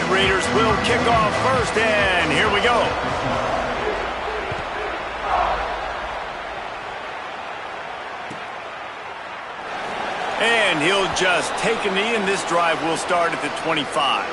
Red Raiders will kick off first, and here we go. And he'll just take a knee, and this drive will start at the 25.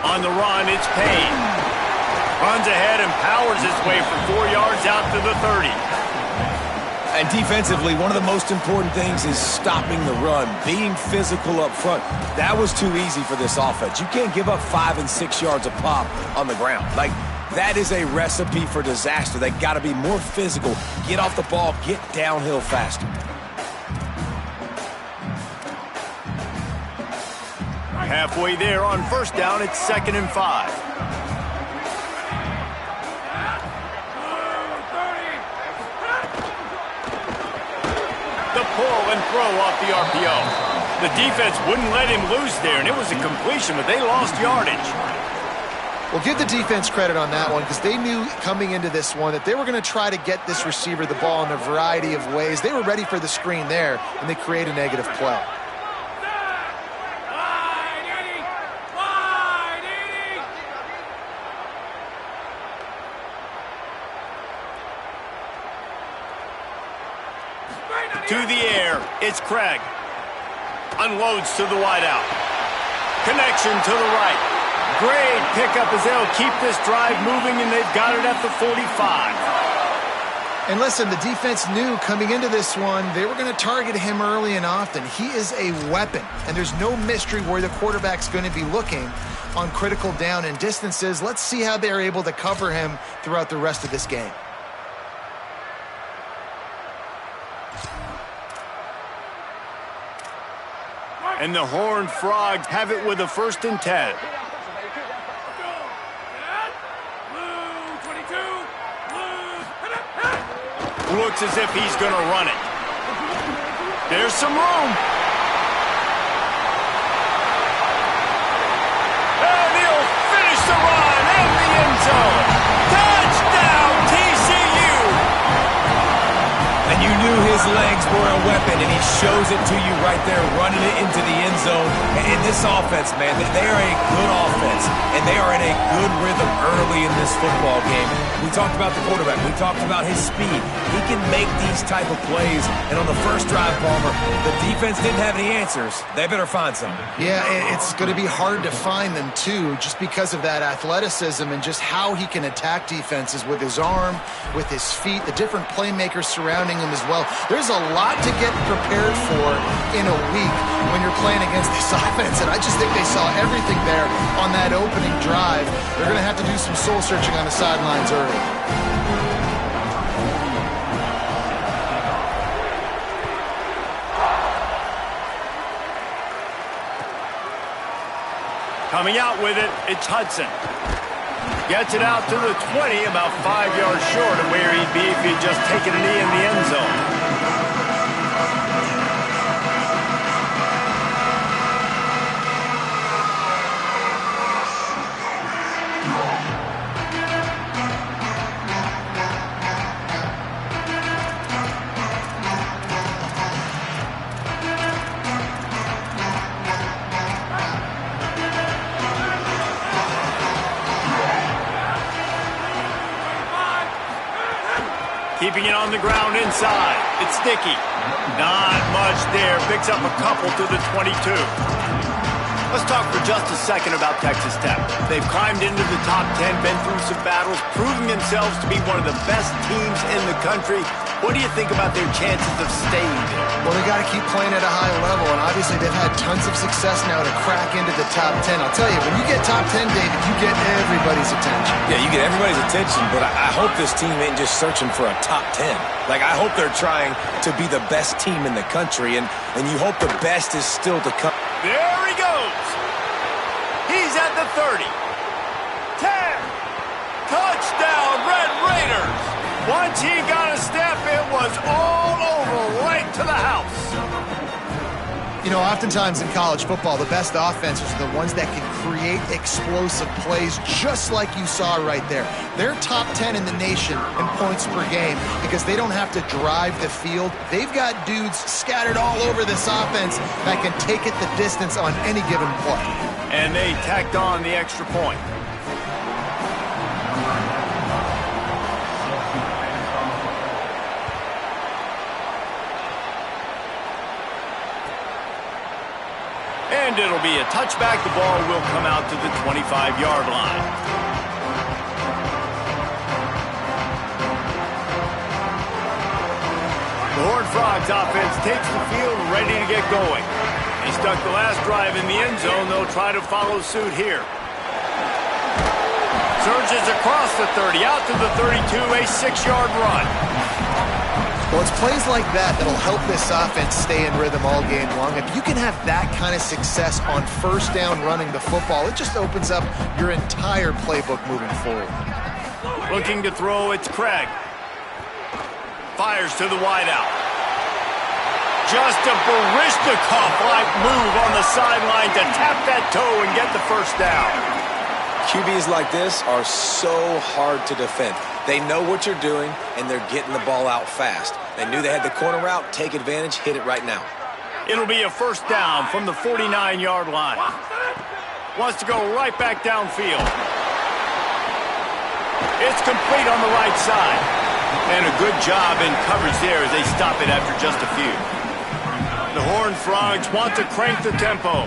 On the run, it's Payne. Runs ahead and powers his way for 4 yards out to the 30. And defensively, one of the most important things is stopping the run, being physical up front. That was too easy for this offense. You can't give up 5 and 6 yards a pop on the ground. Like, that is a recipe for disaster. They got to be more physical, get off the ball, get downhill faster. Halfway there on first down, it's 2nd and 5. The pull and throw off the RPO. The defense wouldn't let him loose there, and it was a completion, but they lost yardage. Well, give the defense credit on that one because they knew coming into this one that they were going to try to get this receiver the ball in a variety of ways. They were ready for the screen there, and they create a negative play. To the air, it's Craig. Unloads to the wideout. Connection to the right. Great pickup as they'll keep this drive moving, and they've got it at the 45. And listen, the defense knew coming into this one, they were going to target him early and often. He is a weapon, and there's no mystery where the quarterback's going to be looking on critical down and distances. Let's see how they're able to cover him throughout the rest of this game. And the Horned Frogs have it with a 1st and 10. Looks as if he's going to run it. There's some room. And he'll finish the run in the end zone. Touchdown, TCU! And you knew his legs were a weapon, and he shows it to you right there, running it into the end zone. And this offense, man, they are a good offense, and they are in a good rhythm early in this football game. We talked about the quarterback. We talked about his speed. He can make these type of plays. And on the first drive, Palmer, the defense didn't have any answers. They better find something. Yeah, it's going to be hard to find them, too, just because of that athleticism and just how he can attack defenses with his arm, with his feet, the different playmakers surrounding him as well. There's a lot to get prepared for in a week when you're playing against this offense, and I just think they saw everything there on that opening drive. They're going to have to do some soul-searching on the sidelines early. Coming out with it, it's Hudson. Gets it out to the 20, about 5 yards short of where he'd be if he'd just taken a knee in the end zone. Keeping it on the ground inside. It's Dickey. Not much there. Picks up a couple to the 22. Let's talk for just a second about Texas Tech. They've climbed into the top 10, been through some battles, proving themselves to be one of the best teams in the country. What do you think about their chances of staying there? Well, they got to keep playing at a high level, and obviously they've had tons of success now to crack into the top 10. I'll tell you, when you get top 10, David, you get everybody's attention. Yeah, you get everybody's attention, but I hope this team ain't just searching for a top 10. Like, I hope they're trying to be the best team in the country, and you hope the best is still to come. There he goes. He's at the 30. 10. Touchdown, Red Raiders. Once he got a step, it was all over, right to the house. You know, oftentimes in college football, the best offenses are the ones that can create explosive plays just like you saw right there. They're top 10 in the nation in points per game because they don't have to drive the field. They've got dudes scattered all over this offense that can take it the distance on any given play. And they tacked on the extra point. And it'll be a touchback. The ball will come out to the 25-yard line. The Horned Frogs offense takes the field ready to get going. They stuck the last drive in the end zone. They'll try to follow suit here. Surges across the 30, out to the 32, a 6-yard run. Well, it's plays like that that'll help this offense stay in rhythm all game long. If you can have that kind of success on first down running the football, it just opens up your entire playbook moving forward. Looking to throw, it's Craig. Fires to the wideout. Just a Baryshnikov-like move on the sideline to tap that toe and get the first down. QBs like this are so hard to defend. They know what you're doing, and they're getting the ball out fast. They knew they had the corner route. Take advantage. Hit it right now. It'll be a first down from the 49-yard line. Wants to go right back downfield. It's complete on the right side. And a good job in coverage there as they stop it after just a few. The Horned Frogs want to crank the tempo.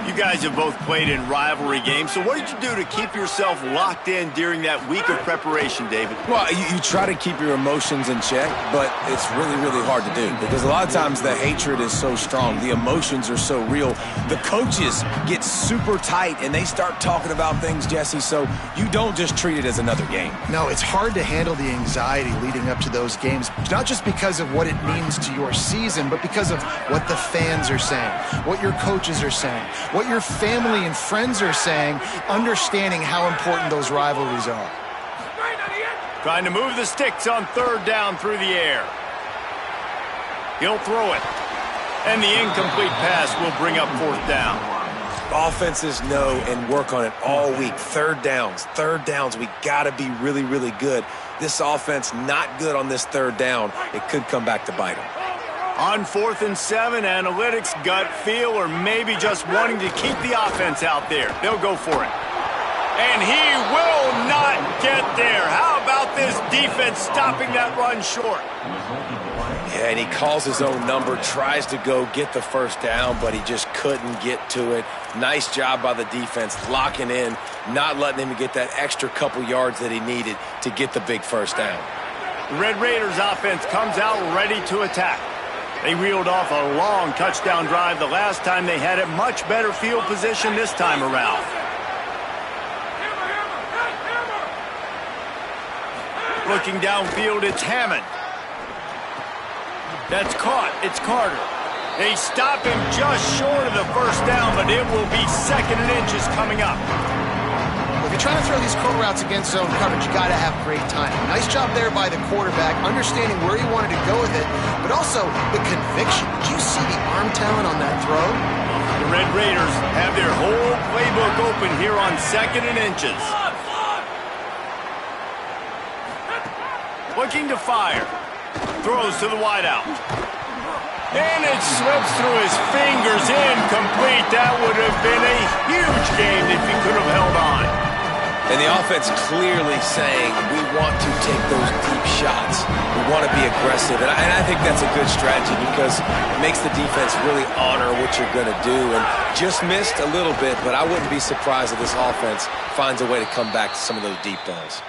You guys have both played in rivalry games, so what did you do to keep yourself locked in during that week of preparation, David? Well, you try to keep your emotions in check, but it's really, really hard to do because a lot of times the hatred is so strong. The emotions are so real. The coaches get super tight, and they start talking about things, Jesse, so you don't just treat it as another game. No, it's hard to handle the anxiety leading up to those games, not just because of what it means to your season, but because of what the fans are saying, what your coaches are saying, what your family and friends are saying, understanding how important those rivalries are. Trying to move the sticks on third down through the air. He'll throw it. And the incomplete pass will bring up fourth down. Offenses know and work on it all week. Third downs. We got to be really, really good. This offense not good on this third down. It could come back to bite them. On 4th and 7, analytics, gut feel, or maybe just wanting to keep the offense out there. They'll go for it. And he will not get there. How about this defense stopping that run short? Yeah, and he calls his own number, tries to go get the first down, but he just couldn't get to it. Nice job by the defense, locking in, not letting him get that extra couple yards that he needed to get the big first down. Red Raiders offense comes out ready to attack. They reeled off a long touchdown drive the last time they had it. Much better field position this time around. Looking downfield, it's Hammond. That's caught. It's Carter. They stop him just short of the first down, but it will be 2nd and inches coming up. If you're trying to throw these curl routes against zone coverage, you got to have great timing. Nice job there by the quarterback, understanding where he wanted to go with it, but also the conviction. Did you see the arm talent on that throw? The Red Raiders have their whole playbook open here on 2nd and inches. Looking to fire. Throws to the wideout. And it slips through his fingers, incomplete. That would have been a huge game if he could have held on. And the offense clearly saying, we want to take those deep shots. We want to be aggressive. And I think that's a good strategy because it makes the defense really honor what you're going to do. And just missed a little bit, but I wouldn't be surprised if this offense finds a way to come back to some of those deep balls.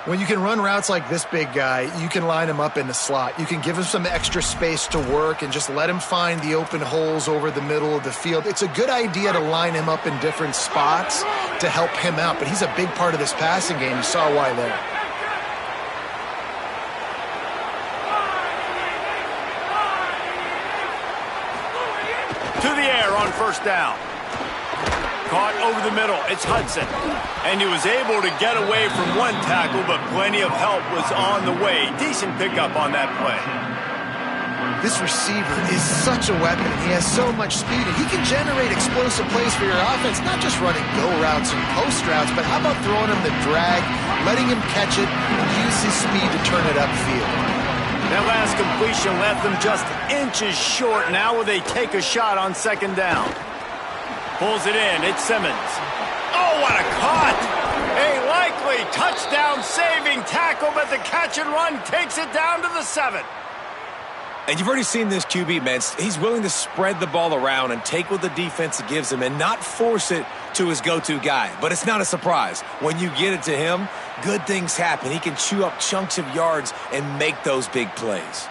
When you can run routes like this big guy, you can line him up in the slot. You can give him some extra space to work and just let him find the open holes over the middle of the field. It's a good idea to line him up in different spots to help him out, but he's a big part of this passing game. You saw why there. To the air on first down. Caught over the middle. It's Hudson. And he was able to get away from one tackle, but plenty of help was on the way. Decent pickup on that play. This receiver is such a weapon. He has so much speed, and he can generate explosive plays for your offense, not just running go routes and post routes, but how about throwing him the drag, letting him catch it, and use his speed to turn it upfield. That last completion left them just inches short. Now will they take a shot on second down? Pulls it in. It's Simmons. Oh, what a cut! A likely touchdown-saving tackle, but the catch and run takes it down to the 7. And you've already seen this QB, man. He's willing to spread the ball around and take what the defense gives him and not force it to his go-to guy. But it's not a surprise. When you get it to him, good things happen. He can chew up chunks of yards and make those big plays.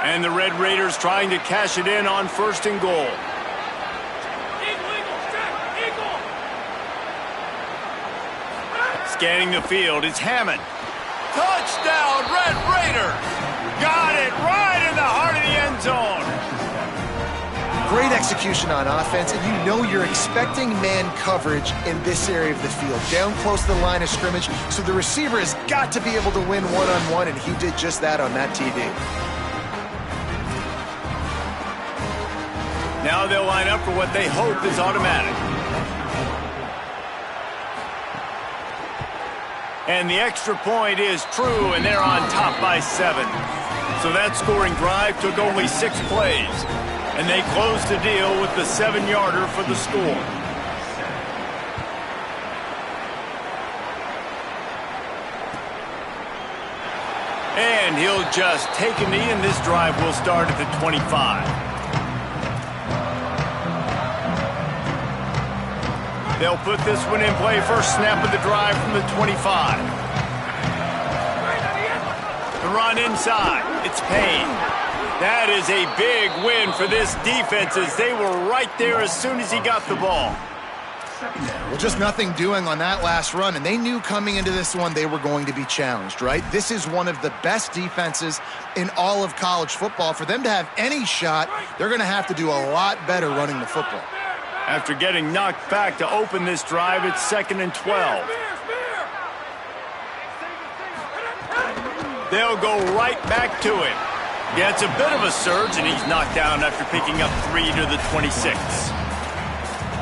And the Red Raiders trying to cash it in on 1st and goal. Scanning the field, it's Hammond. Touchdown, Red Raiders! Got it right in the heart of the end zone. Great execution on offense, and you know you're expecting man coverage in this area of the field, down close to the line of scrimmage, so the receiver has got to be able to win one-on-one, and he did just that on that TD. Now they'll line up for what they hope is automatic. And the extra point is true, and they're on top by 7. So that scoring drive took only 6 plays. And they closed the deal with the 7-yarder for the score. And he'll just take a knee, and this drive will start at the 25. They'll put this one in play. First snap of the drive from the 25. The run inside. It's Payne. That is a big win for this defense as they were right there as soon as he got the ball. Well, just nothing doing on that last run, and they knew coming into this one they were going to be challenged, right? This is one of the best defenses in all of college football. For them to have any shot, they're going to have to do a lot better running the football. After getting knocked back to open this drive, it's 2nd and 12. They'll go right back to him. Yeah, it's a bit of a surge, and he's knocked down after picking up 3 to the 26.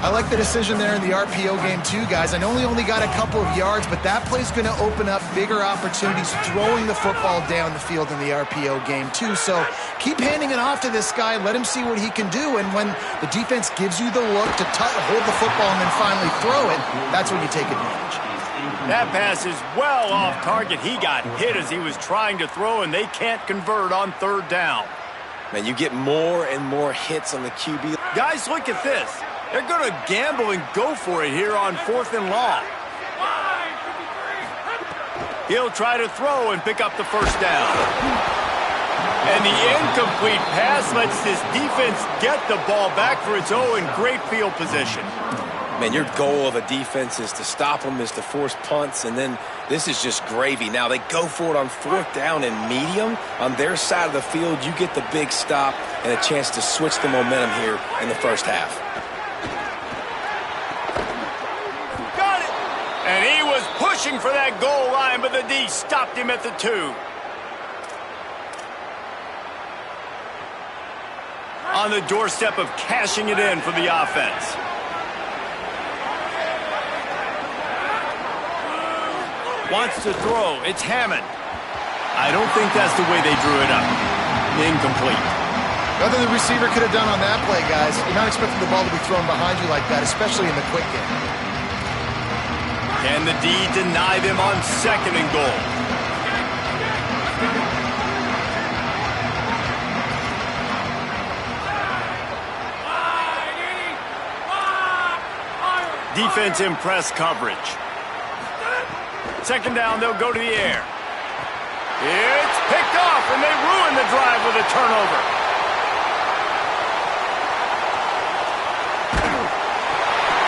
I like the decision there in the RPO game too, guys. I know he only got a couple of yards, but that play's going to open up bigger opportunities throwing the football down the field in the RPO game too. So keep handing it off to this guy. Let him see what he can do. And when the defense gives you the look to hold the football and then finally throw it, that's when you take advantage. That pass is well off target. He got hit as he was trying to throw, and they can't convert on 3rd down. Man, you get more and more hits on the QB. Guys, look at this. They're going to gamble and go for it here on 4th and long. He'll try to throw and pick up the first down. And the incomplete pass lets this defense get the ball back for its own great field position. Man, your goal of a defense is to stop them, is to force punts, and then this is just gravy. Now they go for it on 4th down and medium. On their side of the field, you get the big stop and a chance to switch the momentum here in the first half. And he was pushing for that goal line, but the D stopped him at the 2. On the doorstep of cashing it in for the offense. Wants to throw. It's Hammond. I don't think that's the way they drew it up. Incomplete. Nothing the receiver could have done on that play, guys. You're not expecting the ball to be thrown behind you like that, especially in the quick game. Can the D deny them on 2nd and goal? Defense in press coverage. 2nd down, they'll go to the air. It's picked off, and they ruin the drive with a turnover.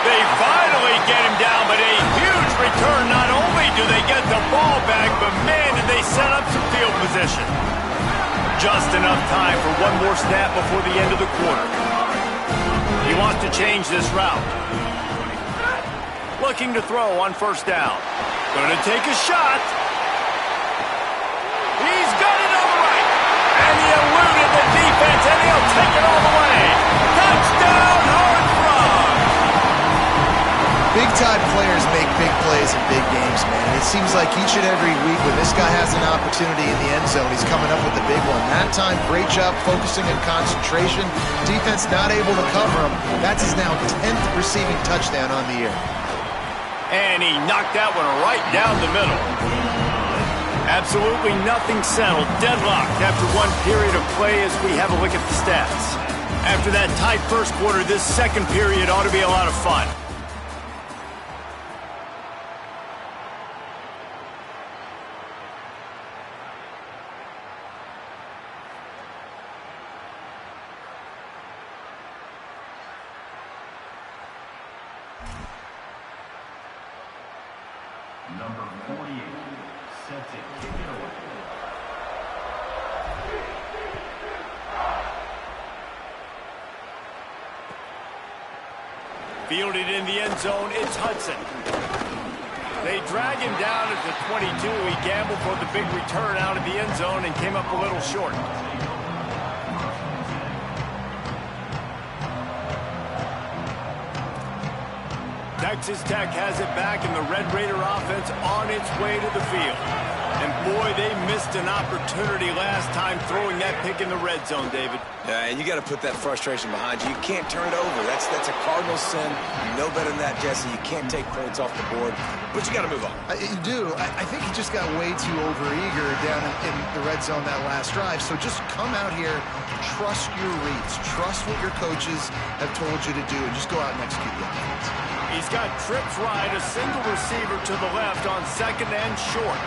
They finally get him down, but a huge return. Not only do they get the ball back, but man, did they set up some field position. Just enough time for one more snap before the end of the quarter. He wants to change this route. Looking to throw on 1st down. Going to take a shot. He's got it on the right. Big-time players make big plays in big games, man. It seems like each and every week when this guy has an opportunity in the end zone, he's coming up with a big one. That time, great job focusing on concentration. Defense not able to cover him. That's his now 10th receiving touchdown on the year. And he knocked that one right down the middle. Absolutely nothing settled. Deadlocked after one period of play as we have a look at the stats. After that tight first quarter, this second period ought to be a lot of fun. Number 48, sets it, kick it away. Fielded in the end zone, it's Hudson. They drag him down at the 22. He gambled for the big return out of the end zone and came up a little short. Texas Tech has it back, and the Red Raider offense on its way to the field. And boy, they missed an opportunity last time throwing that pick in the red zone, David. Yeah, and you got to put that frustration behind you. You can't turn it over. That's a cardinal sin. You know better than that, Jesse. You can't take points off the board, but you got to move on. You do. I think he just got way too overeager down in the red zone that last drive. So just come out here, trust your reads, trust what your coaches have told you to do, and just go out and execute the offense. He's got trips right, a single receiver to the left on second and short.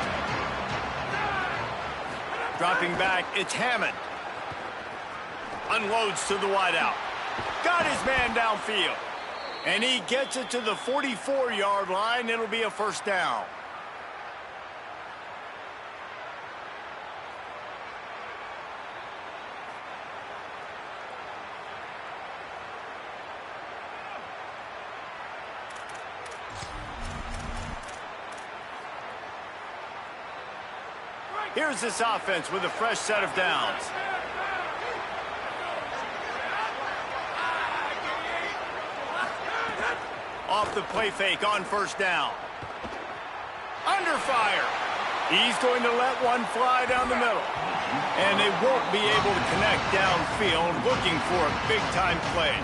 Dropping back, it's Hammond. Unloads to the wideout. Got his man downfield. And he gets it to the 44-yard line. It'll be a first down. Here's this offense with a fresh set of downs. Off the play fake on first down. Under fire. He's going to let one fly down the middle. And they won't be able to connect downfield, looking for a big-time play.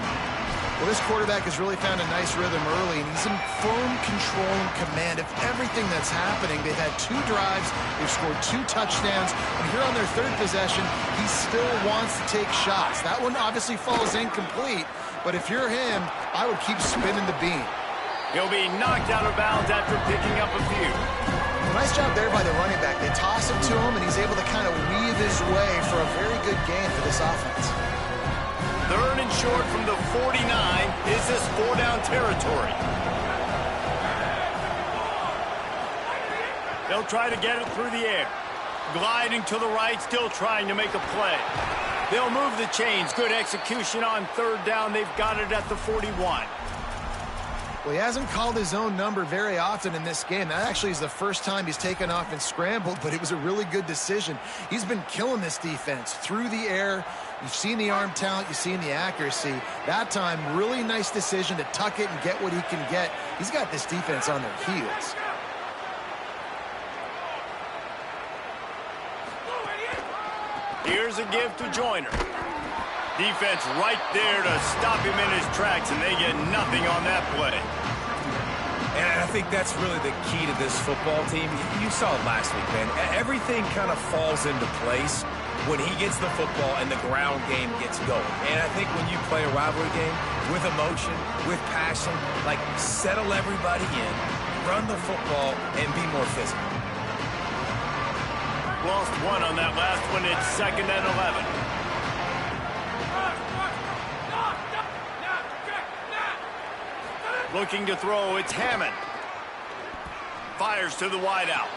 Well, this quarterback has really found a nice rhythm early, and he's in firm control and command of everything that's happening. They've had 2 drives, they've scored 2 touchdowns, and here on their 3rd possession, he still wants to take shots. That one obviously falls incomplete, but if you're him, I would keep spinning the beam. He'll be knocked out of bounds after picking up a few. Well, nice job there by the running back. They toss it to him, and he's able to kind of weave his way for a very good gain for this offense. 3rd and short from the 49. Is this 4-down territory? They'll try to get it through the air. Gliding to the right, still trying to make a play. They'll move the chains. Good execution on 3rd down. They've got it at the 41. Well, he hasn't called his own number very often in this game. That actually is the first time he's taken off and scrambled, but it was a really good decision. He's been killing this defense through the air. You've seen the arm talent, you've seen the accuracy. That time, really nice decision to tuck it and get what he can get. He's got this defense on their heels. Here's a give to Joyner. Defense right there to stop him in his tracks, and they get nothing on that play. And I think that's really the key to this football team. You saw it last week, man. Everything kind of falls into place when he gets the football and the ground game gets going. And I think when you play a rivalry game with emotion, with passion, like settle everybody in, run the football, and be more physical. Lost one on that last one. It's 2nd and 11. Looking to throw, it's Hammond. Fires to the wideout.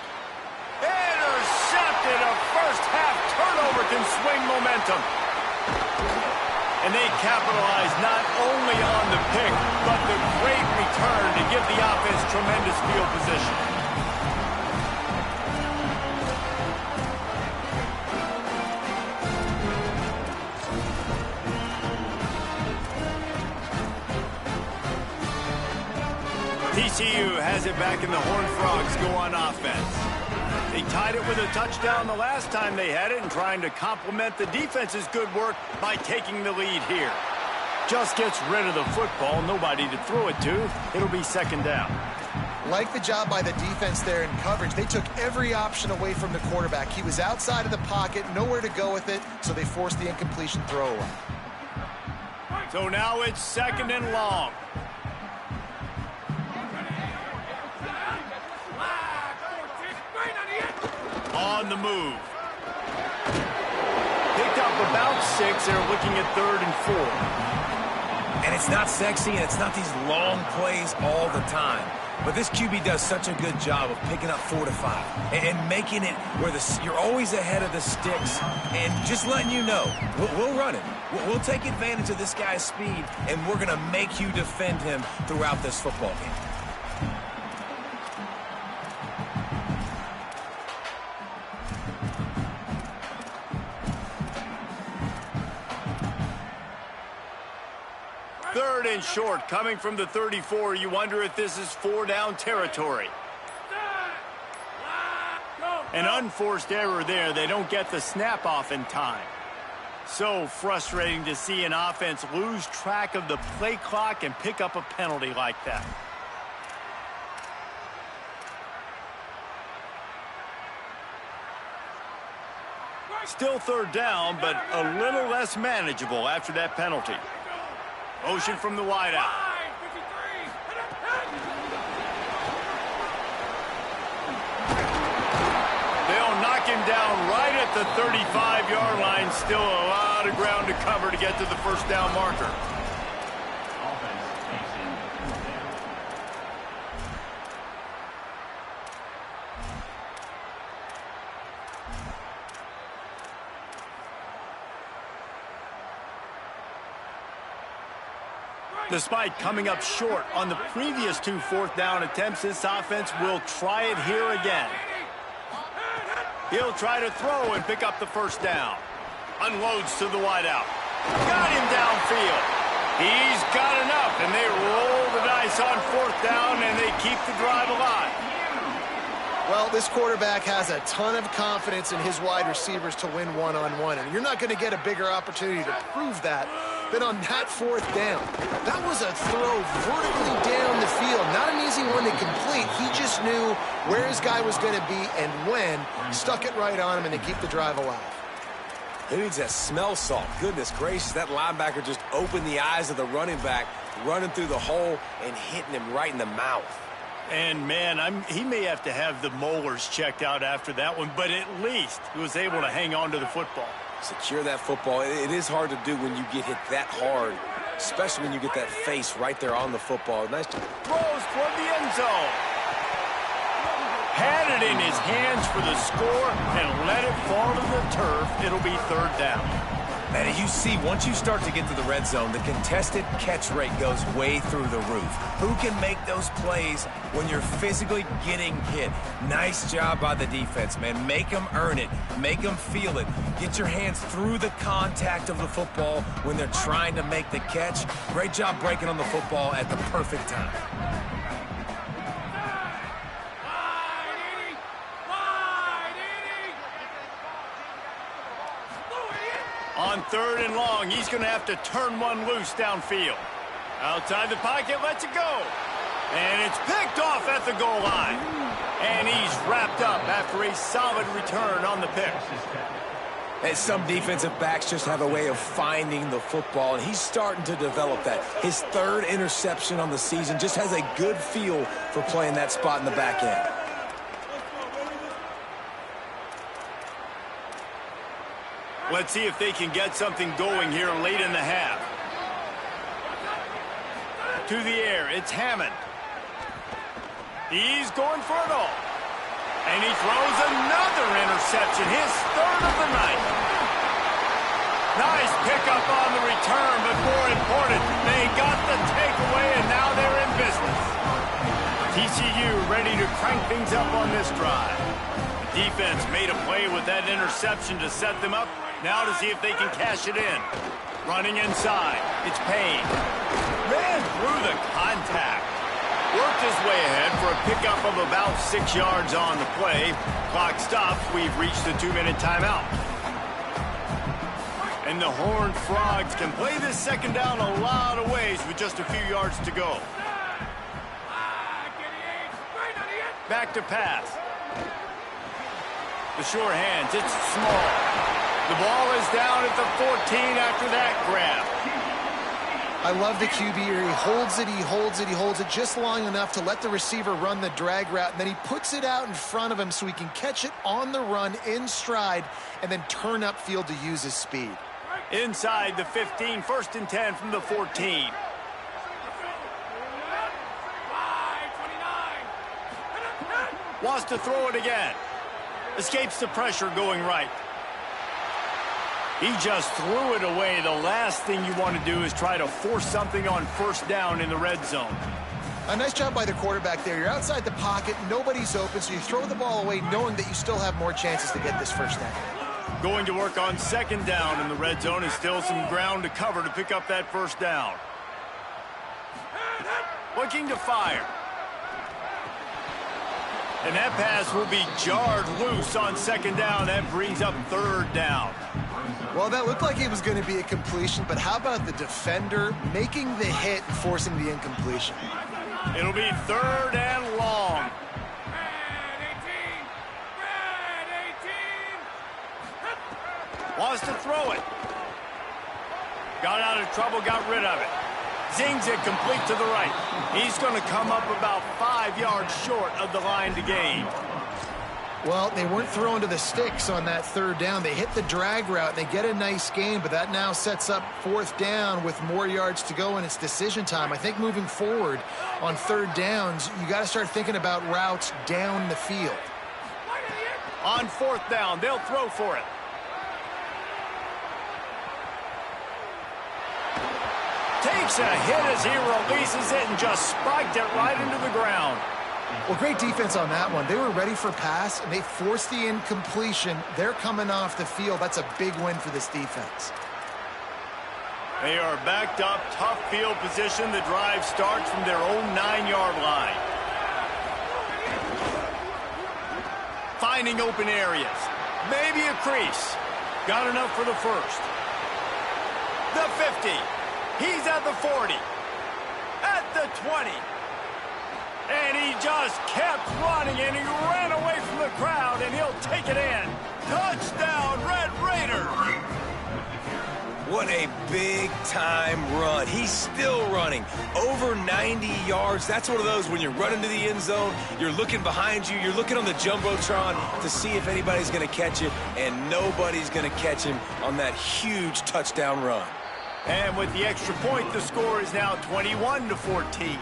Intercepted. A first-half turnover can swing momentum. And they capitalize not only on the pick, but the great return to give the offense tremendous field position. TCU has it back and the Horned Frogs go on offense. They tied it with a touchdown the last time they had it and trying to complement the defense's good work by taking the lead here. Just gets rid of the football, nobody to throw it to. It'll be second down. Like the job by the defense there in coverage. They took every option away from the quarterback. He was outside of the pocket, nowhere to go with it, so they forced the incompletion throw away. So now it's second and long. On the move. Picked up about 6. They're looking at 3rd and 4. And it's not sexy, and it's not these long plays all the time. But this QB does such a good job of picking up 4 to 5 and making it where you're always ahead of the sticks and just letting you know, we'll run it. We'll take advantage of this guy's speed, and we're going to make you defend him throughout this football game. Third and short, coming from the 34. You wonder if this is 4-down territory. An unforced error there. They don't get the snap off in time. So frustrating to see an offense lose track of the play clock and pick up a penalty like that. Still third down, but a little less manageable after that penalty. Motion from the wideout. They'll knock him down right at the 35-yard line. Still a lot of ground to cover to get to the first down marker. Despite coming up short on the previous 2 fourth-down attempts, this offense will try it here again. He'll try to throw and pick up the first down. Unloads to the wideout. Got him downfield. He's got enough, and they roll the dice on 4th down, and they keep the drive alive. Well, this quarterback has a ton of confidence in his wide receivers to win one-on-one, and you're not going to get a bigger opportunity to prove that than on that 4th down. That was a throw vertically down the field. Not an easy one to complete. He just knew where his guy was going to be and when. Stuck it right on him, and they keep the drive alive. Who needs that smell salt? Goodness gracious, that linebacker just opened the eyes of the running back, running through the hole and hitting him right in the mouth. And, man, he may have to have the molars checked out after that one, but at least he was able to hang on to the football. Secure that football. It is hard to do when you get hit that hard, especially when you get that face right there on the football. Nice to throws toward the end zone. Had it in his hands for the score and let it fall to the turf. It'll be 3rd down. Man, you see, once you start to get to the red zone, the contested catch rate goes way through the roof. Who can make those plays when you're physically getting hit? Nice job by the defense, man. Make them earn it. Make them feel it. Get your hands through the contact of the football when they're trying to make the catch. Great job breaking on the football at the perfect time. On 3rd and long, he's going to have to turn one loose downfield. Outside the pocket, lets it go. And it's picked off at the goal line. And he's wrapped up after a solid return on the pick. And some defensive backs just have a way of finding the football, and he's starting to develop that. His 3rd interception on the season, just has a good feel for playing that spot in the back end. Let's see if they can get something going here late in the half. To the air, it's Hammond. He's going for it all. And he throws another interception, his 3rd of the night. Nice pickup on the return, but more important, they got the takeaway, and now they're in business. TCU ready to crank things up on this drive. The defense made a play with that interception to set them up. Now to see if they can cash it in. Running inside, it's Payne. Ran through the contact. Worked his way ahead for a pickup of about 6 yards on the play. Clock stops. We've reached the 2-minute timeout. And the Horned Frogs can play this second down a lot of ways with just a few yards to go. Back to pass. The short hands, it's small. The ball is down at the 14 after that grab. I love the QB here. He holds it, he holds it, he holds it just long enough to let the receiver run the drag route, and then he puts it out in front of him so he can catch it on the run in stride and then turn upfield to use his speed. Inside the 15, 1st and 10 from the 14. Wants to throw it again. Escapes the pressure going right. He just threw it away. The last thing you want to do is try to force something on 1st down in the red zone. A nice job by the quarterback there. You're outside the pocket, nobody's open, so you throw the ball away knowing that you still have more chances to get this 1st down. Going to work on 2nd down in the red zone, and still some ground to cover to pick up that 1st down. Looking to fire. And that pass will be jarred loose on 2nd down. That brings up 3rd down. Well, that looked like it was going to be a completion, but how about the defender making the hit and forcing the incompletion? It'll be 3rd and long. Wants to throw it. Got out of trouble, got rid of it. Zings it complete to the right. He's going to come up about 5 yards short of the line to gain. Well, they weren't throwing to the sticks on that 3rd down. They hit the drag route, and they get a nice gain, but that now sets up 4th down with more yards to go, and it's decision time. I think moving forward on 3rd downs, you got to start thinking about routes down the field. On 4th down, they'll throw for it. Takes a hit as he releases it and just spiked it right into the ground. Well, great defense on that one. They were ready for pass, and they forced the incompletion. They're coming off the field. That's a big win for this defense. They are backed up, tough field position. The drive starts from their own 9-yard line. Finding open areas. Maybe a crease. Got enough for the 1st. The 50. He's at the 40. At the 20. And he just kept running, and he ran away from the crowd, and he'll take it in. Touchdown, Red Raiders! What a big-time run. He's still running. Over 90 yards. That's one of those when you're running to the end zone, you're looking behind you, you're looking on the Jumbotron to see if anybody's going to catch it, and nobody's going to catch him on that huge touchdown run. And with the extra point, the score is now 21-14.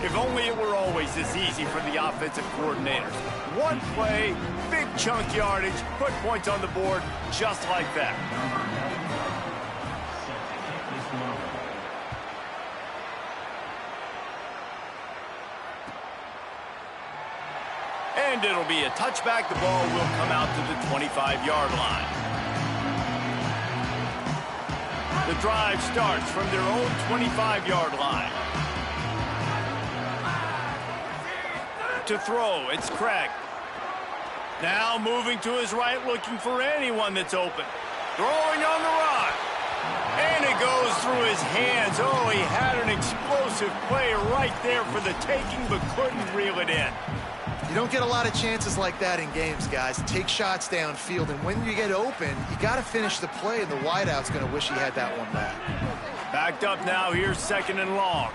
If only it were always this easy for the offensive coordinators. One play, big chunk yardage, put points on the board just like that. And it'll be a touchback. The ball will come out to the 25-yard line. The drive starts from their own 25-yard line. To throw, it's Craig. Now moving to his right, looking for anyone that's open. Throwing on the run. And it goes through his hands. Oh, he had an explosive play right there for the taking, but couldn't reel it in. You don't get a lot of chances like that in games, guys. Take shots downfield, and when you get open, you got to finish the play, and the wideout's going to wish he had that one back. Backed up now, here's 2nd and long.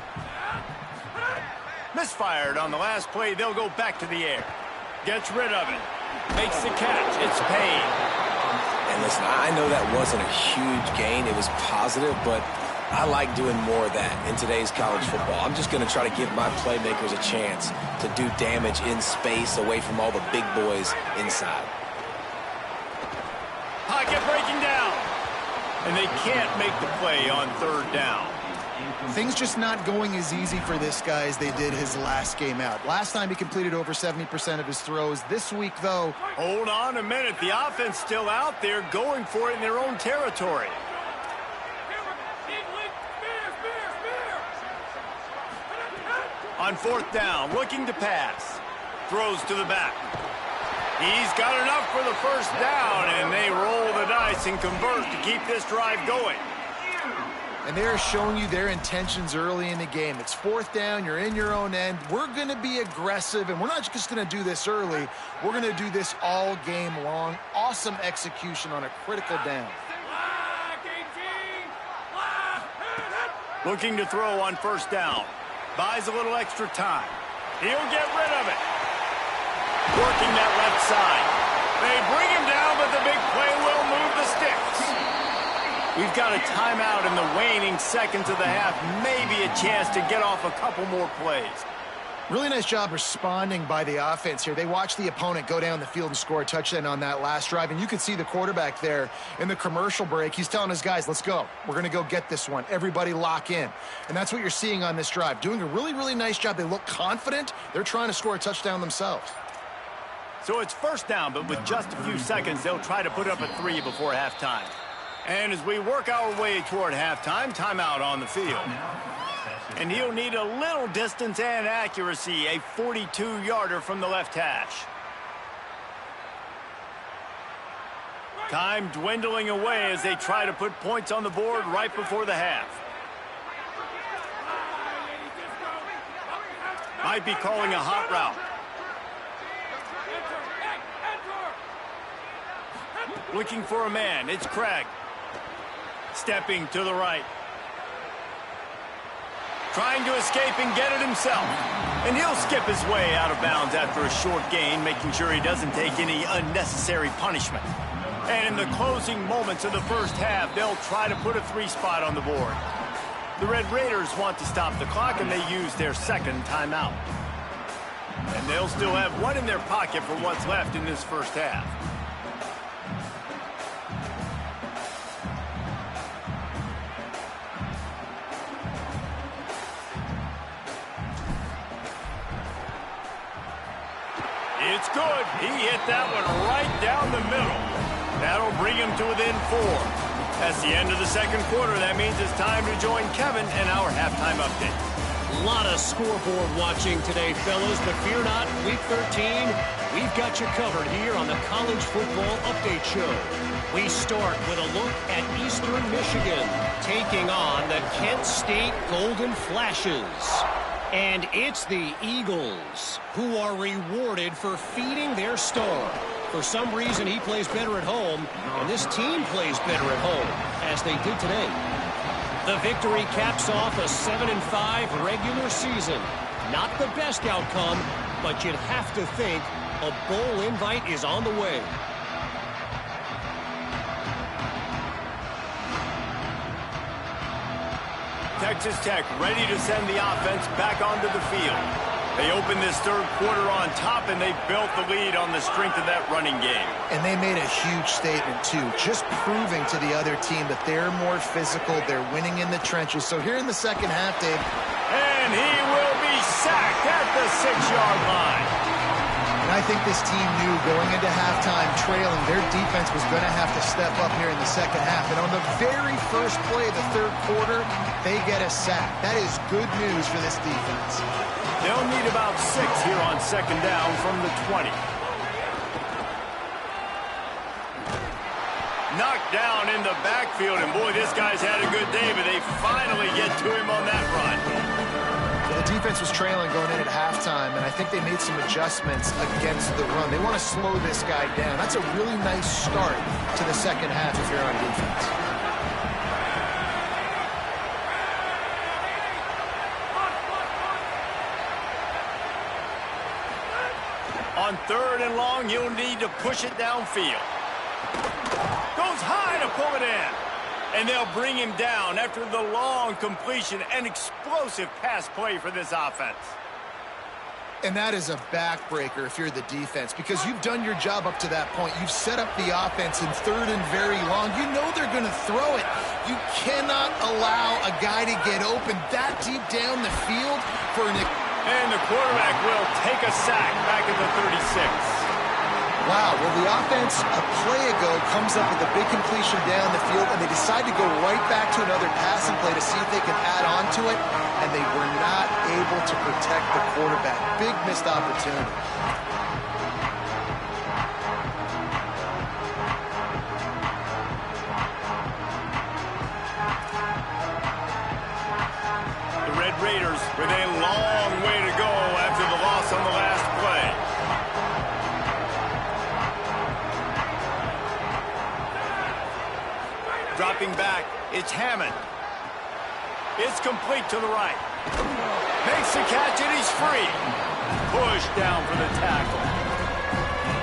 Misfired on the last play, they'll go back to the air. Gets rid of it. Makes the catch. It's Payne. And listen, I know that wasn't a huge gain. It was positive, but I like doing more of that in today's college football. I'm just going to try to give my playmakers a chance to do damage in space away from all the big boys inside. Pocket breaking down. And they can't make the play on 3rd down. Things just not going as easy for this guy as they did his last game out. Last time he completed over 70% of his throws. This week, though... Hold on a minute. The offense still out there going for it in their own territory. On fourth down, looking to pass. Throws to the back. He's got enough for the first down, and they roll the dice and convert to keep this drive going. And they're showing you their intentions early in the game. It's fourth down, you're in your own end. We're going to be aggressive, and we're not just going to do this early. We're going to do this all game long. Awesome execution on a critical down. Looking to throw on first down. Buys a little extra time. He'll get rid of it. Working that left side. They bring him down, but the big play will move the sticks. We've got a timeout in the waning seconds of the half. Maybe a chance to get off a couple more plays. Really nice job responding by the offense here. They watched the opponent go down the field and score a touchdown on that last drive. And you could see the quarterback there in the commercial break. He's telling his guys, let's go. We're going to go get this one. Everybody lock in. And that's what you're seeing on this drive. Doing a really, really nice job. They look confident. They're trying to score a touchdown themselves. So it's first down, but with just a few seconds, they'll try to put up a 3 before halftime. And as we work our way toward halftime, timeout on the field. And he'll need a little distance and accuracy, a 42-yarder from the left hash. Time dwindling away as they try to put points on the board right before the half. Might be calling a hot route. Looking for a man, it's Craig. Stepping to the right. Trying to escape and get it himself. And he'll skip his way out of bounds after a short gain, making sure he doesn't take any unnecessary punishment. And in the closing moments of the first half, they'll try to put a 3 spot on the board. The Red Raiders want to stop the clock, and they use their second timeout. And they'll still have one in their pocket for what's left in this first half. It's good. He hit that one right down the middle. That'll bring him to within 4. That's the end of the second quarter. That means it's time to join Kevin in our halftime update. A lot of scoreboard watching today, fellas, but fear not, Week 13, we've got you covered here on the College Football Update Show. We start with a look at Eastern Michigan, taking on the Kent State Golden Flashes. And it's the Eagles who are rewarded for feeding their star. For some reason, he plays better at home, and this team plays better at home, as they did today. The victory caps off a 7-5 regular season. Not the best outcome, but you'd have to think a bowl invite is on the way. Texas Tech ready to send the offense back onto the field. They opened this third quarter on top, and they built the lead on the strength of that running game. And they made a huge statement, too, just proving to the other team that they're more physical, they're winning in the trenches. So here in the second half, Dave. And he will be sacked at the 6-yard line. And I think this team knew going into halftime trailing, their defense was going to have to step up here in the second half. And on the very first play of the third quarter, they get a sack. That is good news for this defense. They'll need about 6 here on second down from the 20. Knocked down in the backfield, and boy, this guy's had a good day, but they finally get to him on that run. The defense was trailing going in at halftime, and I think they made some adjustments against the run. They want to slow this guy down. That's a really nice start to the second half if you're on defense. On third and long, you'll need to push it downfield. Goes high to pull it in. And they'll bring him down after the long completion. An explosive pass play for this offense. And that is a backbreaker if you're the defense, because you've done your job up to that point. You've set up the offense in third and very long. You know they're going to throw it. You cannot allow a guy to get open that deep down the field for an... And the quarterback will take a sack back at the 36. Wow, well, the offense a play ago comes up with a big completion down the field, and they decide to go right back to another passing play to see if they can add on to it, and they were not able to protect the quarterback. Big missed opportunity. The Red Raiders with a long way to go after the loss on the last play. Dropping back, it's Hammond. It's complete to the right. Makes the catch and he's free. Pushed down for the tackle.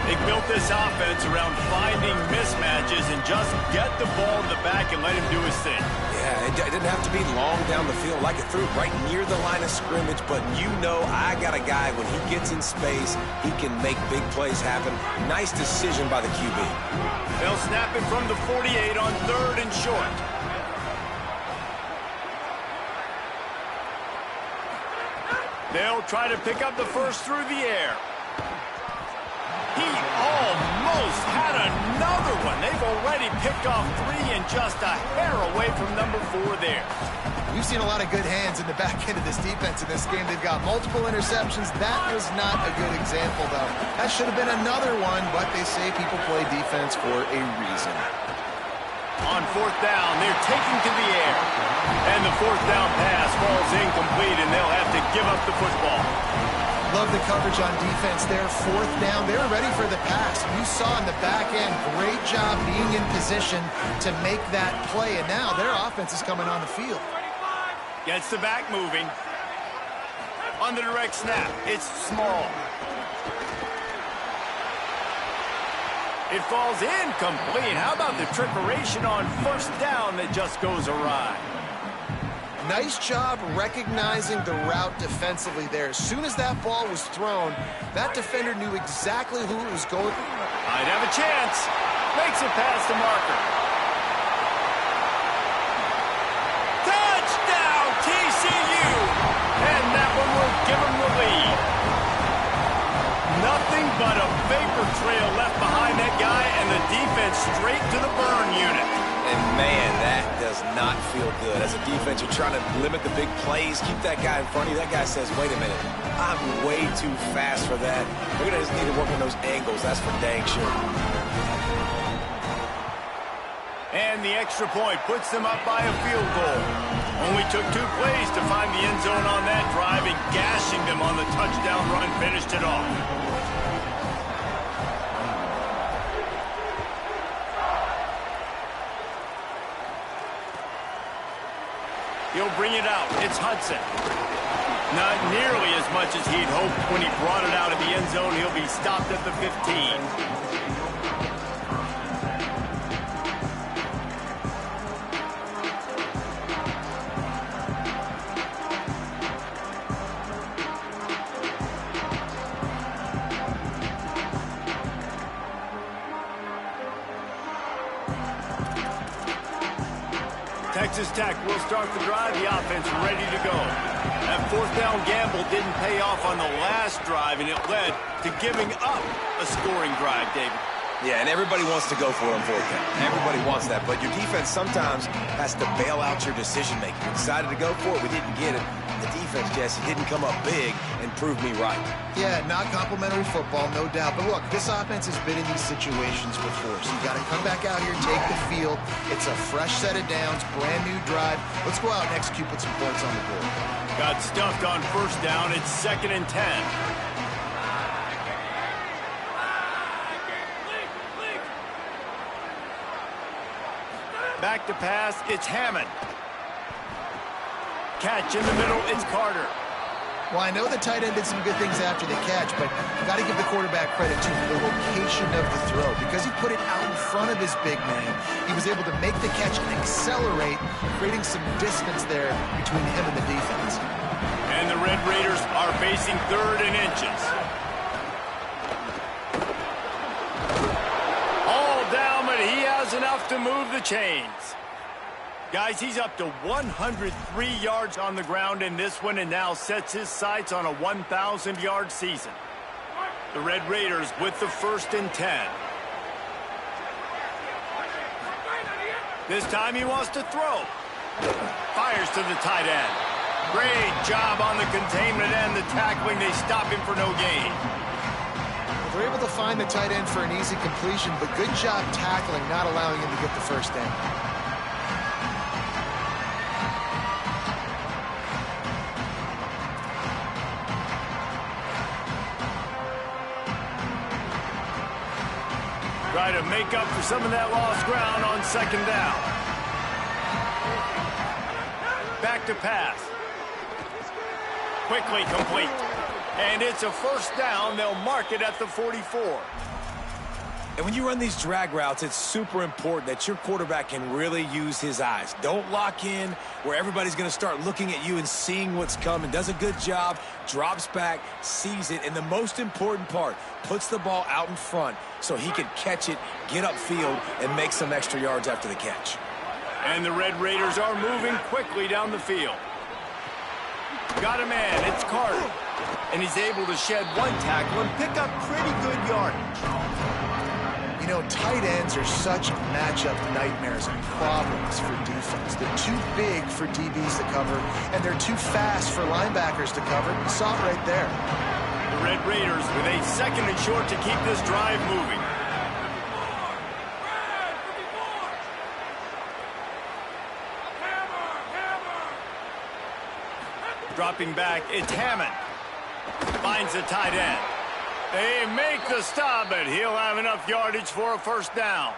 They built this offense around finding mismatches and just get the ball in the back and let him do his thing. Yeah, it didn't have to be long down the field. Like it threw it right near the line of scrimmage, but you know I got a guy, when he gets in space, he can make big plays happen. Nice decision by the QB. They'll snap it from the 48 on 3rd and short. They'll try to pick up the first through the air. He almost had another one. They've already picked off 3 and just a hair away from number 4 there. We've seen a lot of good hands in the back end of this defense in this game. They've got multiple interceptions. That was not a good example, though. That should have been another one, but they say people play defense for a reason. On 4th down, they're taking to the air. And the 4th down pass falls incomplete, and they'll have to give up the football. Love the coverage on defense there. 4th down, they were ready for the pass. You saw in the back end, great job being in position to make that play. And now their offense is coming on the field. Gets the back moving. On the direct snap, it's Small. It falls incomplete. How about the trickeration on 1st down that just goes awry? Nice job recognizing the route defensively there. As soon as that ball was thrown, that defender knew exactly who it was going. Might have a chance. Makes it past the marker. Touchdown, TCU! And that one will give them the lead. Nothing but a vapor trail left behind that guy, and the defense straight to the burn unit. And man, that does not feel good. As a defense, you're trying to limit the big plays, keep that guy in front of you. That guy says, wait a minute, I'm way too fast for that. They're going to just need to work on those angles. That's for dang sure. And the extra point puts them up by a field goal. Only took 2 plays to find the end zone on that drive, and gashing them on the touchdown run finished it off. He'll bring it out. It's Hudson. Not nearly as much as he'd hoped when he brought it out of the end zone. He'll be stopped at the 15. Texas Tech will start the drive. The offense ready to go. That 4th down gamble didn't pay off on the last drive, and it led to giving up a scoring drive, David. Yeah, and everybody wants to go for it on 4th down. Everybody wants that, but your defense sometimes has to bail out your decision-making. We decided to go for it. We didn't get it. The defense, Jesse, didn't come up big and prove me right. Yeah, not complimentary football, no doubt. But look, this offense has been in these situations before, so you got to come back out here, take the field. It's a fresh set of downs, brand new drive. Let's go out and execute, put some points on the board. Got stuffed on 1st down. It's 2nd and 10. Back to pass, it's Hammond. Catch in the middle, it's Carter. Well, I know the tight end did some good things after the catch, but you got to give the quarterback credit to the location of the throw. Because he put it out in front of his big man, he was able to make the catch and accelerate, creating some distance there between him and the defense. And the Red Raiders are facing 3rd and inches. All down, but he has enough to move the chains. Guys, he's up to 103 yards on the ground in this one, and now sets his sights on a 1,000-yard season. The Red Raiders with the 1st and 10. This time he wants to throw. Fires to the tight end. Great job on the containment and the tackling. They stop him for no gain. They're able to find the tight end for an easy completion, but good job tackling, not allowing him to get the first down. Try to make up for some of that lost ground on 2nd down. Back to pass. Quickly complete. And it's a 1st down. They'll mark it at the 44. And when you run these drag routes, it's super important that your quarterback can really use his eyes. Don't lock in where everybody's going to start looking at you and seeing what's coming. Does a good job, drops back, sees it, and the most important part, puts the ball out in front so he can catch it, get upfield, and make some extra yards after the catch. And the Red Raiders are moving quickly down the field. Got a man, it's Carter. And he's able to shed one tackle and pick up pretty good yardage. You know, tight ends are such matchup nightmares and problems for defense. They're too big for DBs to cover, and they're too fast for linebackers to cover. You saw it right there. The Red Raiders with a 2nd and short to keep this drive moving. Dropping back, it's Hammond. Finds the tight end. They make the stop, but he'll have enough yardage for a 1st down.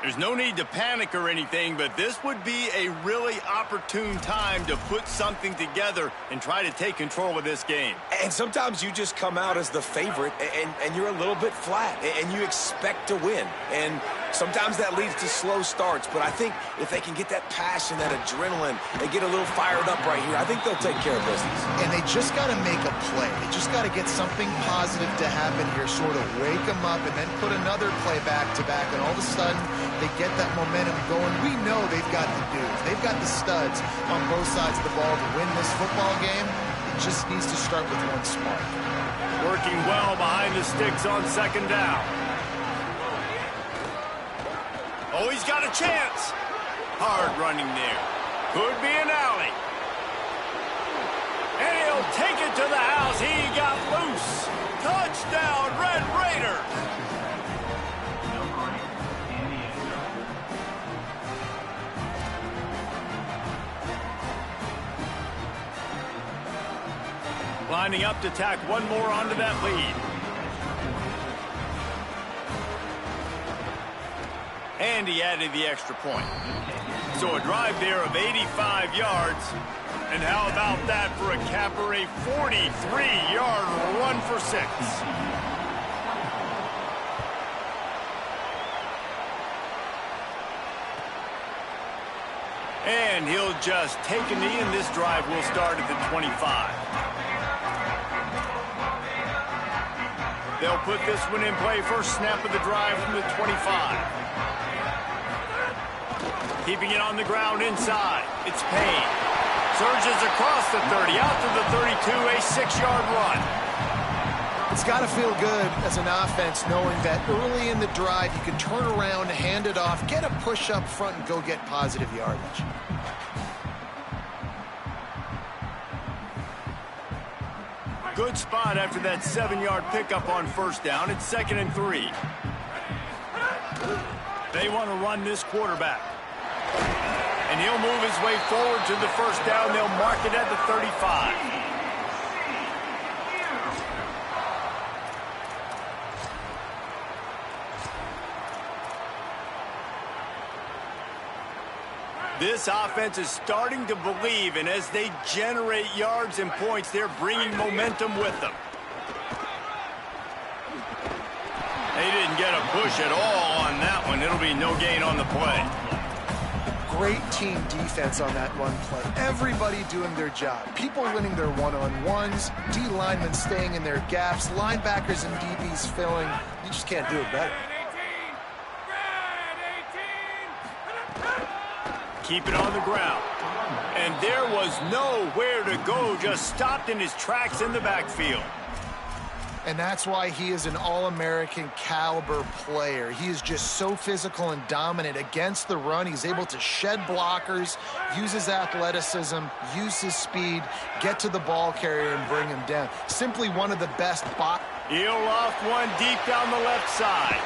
There's no need to panic or anything, but this would be a really opportune time to put something together and try to take control of this game. And sometimes you just come out as the favorite, and you're a little bit flat, and you expect to win. And sometimes that leads to slow starts, but I think if they can get that passion, that adrenaline, they get a little fired up right here, I think they'll take care of business. And they just got to make a play. They just got to get something positive to happen here, sort of wake them up, and then put another play back-to-back, and all of a sudden, they get that momentum going. We know they've got the dudes. They've got the studs on both sides of the ball to win this football game. It just needs to start with one spark. Working well behind the sticks on 2nd down. Oh, he's got a chance. Hard running there. Could be an alley. And he'll take it to the house. He got loose. Touchdown, Red Raiders. Lining up to tack one more onto that lead. And he added the extra point. So a drive there of 85 yards. And how about that for a capper, a 43-yard run for 6. And he'll just take a knee, and this drive will start at the 25. They'll put this one in play. First snap of the drive from the 25. Keeping it on the ground inside. It's Payne. Surges across the 30, out to the 32, a 6-yard run. It's got to feel good as an offense knowing that early in the drive you can turn around, hand it off, get a push up front, and go get positive yardage. Good spot after that 7-yard pickup on 1st down. It's 2nd and 3. They want to run this quarterback. And he'll move his way forward to the 1st down. They'll mark it at the 35. This offense is starting to believe, and as they generate yards and points, they're bringing momentum with them. They didn't get a push at all on that one. It'll be no gain on the play. Great team defense on that run play. Everybody doing their job. People winning their one-on-ones, D linemen staying in their gaps, linebackers and DBs filling. You just can't do it better. Keep it on the ground. And there was nowhere to go, just stopped in his tracks in the backfield. And that's why he is an All-American caliber player. He is just so physical and dominant against the run. He's able to shed blockers, use his athleticism, use his speed, get to the ball carrier and bring him down. Simply one of the best box. He'll loft one deep down the left side.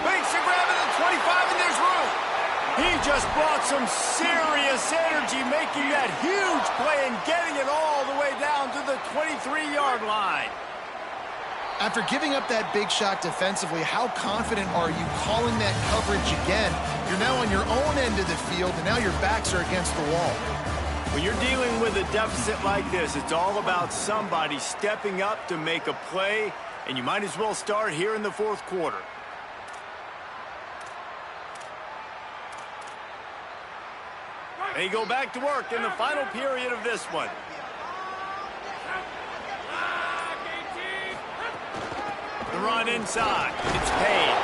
Makes a grab at the 25, and there's room. He just brought some serious energy, making that huge play and getting it all the way down to the 23-yard line. After giving up that big shot defensively, how confident are you calling that coverage again? You're now on your own end of the field, and now your backs are against the wall. When you're dealing with a deficit like this, it's all about somebody stepping up to make a play, and you might as well start here in the fourth quarter. They go back to work in the final period of this one. The run inside. It's Payne.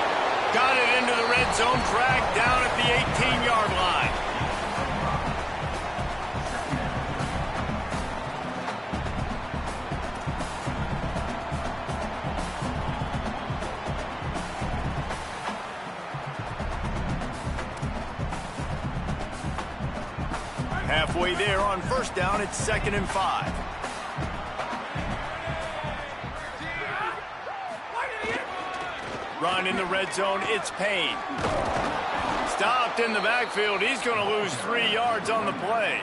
Got it into the red zone, dragged down at the 18-yard line. Halfway there on first down, it's 2nd and 5. Run in the red zone, it's Payne. Stopped in the backfield. He's going to lose 3 yards on the play.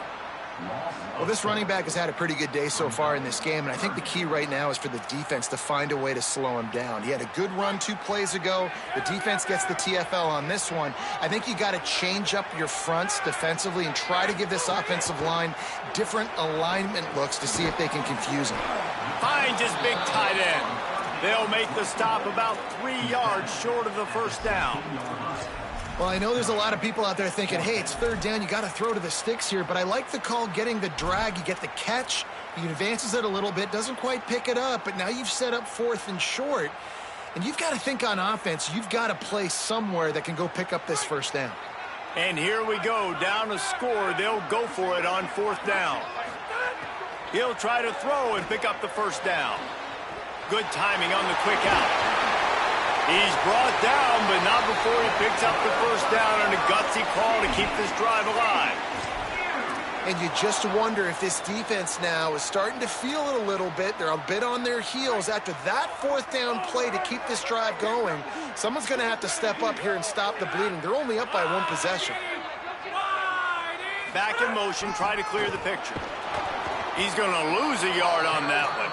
Well, this running back has had a pretty good day so far in this game, and I think the key right now is for the defense to find a way to slow him down. He had a good run 2 plays ago. The defense gets the TFL on this one. I think you got to change up your fronts defensively and try to give this offensive line different alignment looks to see if they can confuse him. Finds his big tight end. They'll make the stop about 3 yards short of the first down. Well, I know there's a lot of people out there thinking, hey, it's 3rd down, you got to throw to the sticks here, but I like the call getting the drag. You get the catch, he advances it a little bit, doesn't quite pick it up, but now you've set up 4th and short, and you've got to think on offense. You've got to play somewhere that can go pick up this 1st down. And here we go, down a score. They'll go for it on 4th down. He'll try to throw and pick up the 1st down. Good timing on the quick out. He's brought down, but not before he picks up the 1st down on a gutsy call to keep this drive alive. And you just wonder if this defense now is starting to feel it a little bit. They're a bit on their heels after that 4th down play to keep this drive going. Someone's going to have to step up here and stop the bleeding. They're only up by 1 possession. Back in motion, try to clear the picture. He's going to lose a yard on that one.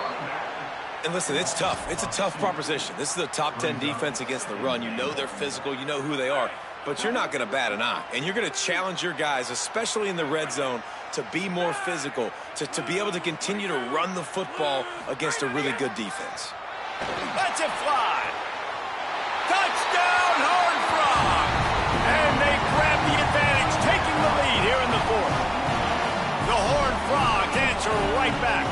And listen, it's tough. It's a tough proposition. This is a top 10 defense against the run. You know they're physical. You know who they are. But you're not going to bat an eye. And you're going to challenge your guys, especially in the red zone, to be more physical, to be able to continue to run the football against a really good defense. Let's it fly. Touchdown, Horned Frog. And they grab the advantage, taking the lead here in the 4th. The Horned Frogs answer right back.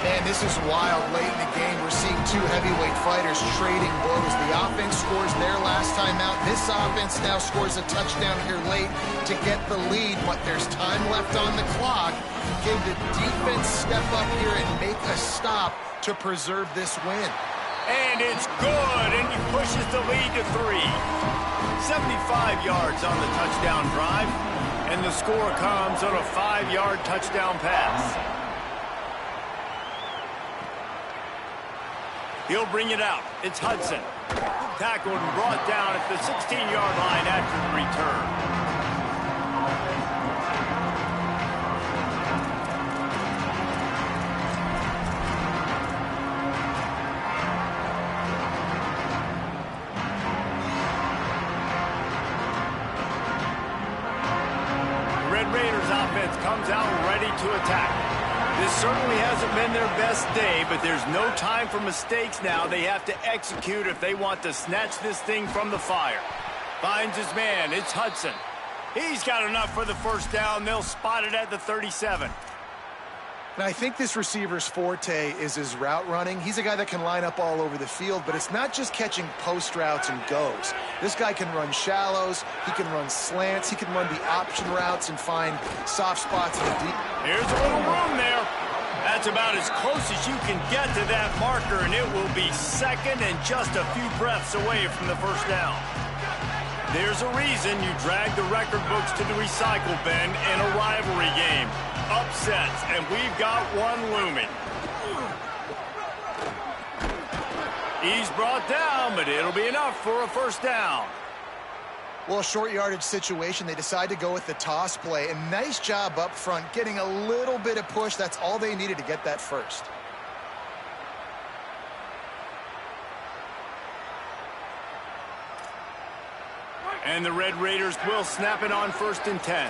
Man, this is wild. Late in the game, we're seeing 2 heavyweight fighters trading blows. The offense scores their last time out. This offense now scores a touchdown here late to get the lead, but there's time left on the clock. Can the defense step up here and make a stop to preserve this win? And it's good, and he pushes the lead to 3. 75 yards on the touchdown drive, and the score comes on a 5-yard touchdown pass. He'll bring it out. It's Hudson. Tackled and brought down at the 16-yard line after the return. The Red Raiders offense comes out ready to attack. This certainly hasn't been their best day, but there's no time for mistakes now. They have to execute if they want to snatch this thing from the fire. Finds his man. It's Hudson. He's got enough for the 1st down. They'll spot it at the 37. Now, I think this receiver's forte is his route running. He's a guy that can line up all over the field, but it's not just catching post routes and goes. This guy can run shallows, he can run slants, he can run the option routes and find soft spots in the deep. Here's a little room there. That's about as close as you can get to that marker, and it will be second and just a few breaths away from the first down. There's a reason you drag the record books to the recycle bin in a rivalry game. Upsets, and we've got one looming. He's brought down, but it'll be enough for a first down. Well, a short yardage situation, they decide to go with the toss play. And nice job up front, getting a little bit of push. That's all they needed to get that first. And the Red Raiders will snap it on 1st and 10.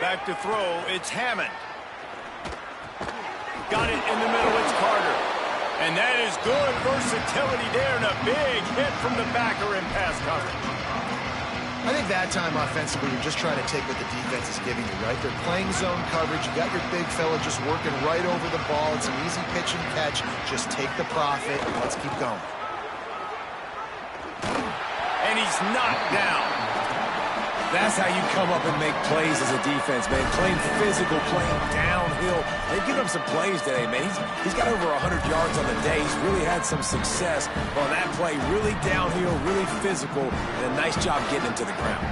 Back to throw, it's Hammond. Got it in the middle, it's Carter. And that is good versatility there, and a big hit from the backer in pass coverage. I think that time offensively, you're just trying to take what the defense is giving you, right? They're playing zone coverage. You got your big fella just working right over the ball. It's an easy pitch and catch. Just take the profit. Let's keep going. And he's knocked down. That's how you come up and make plays as a defense, man. Playing physical, playing downhill. They've given him some plays today, man. He's got over 100 yards on the day. He's really had some success on that play. Really downhill, really physical, and a nice job getting him to the ground.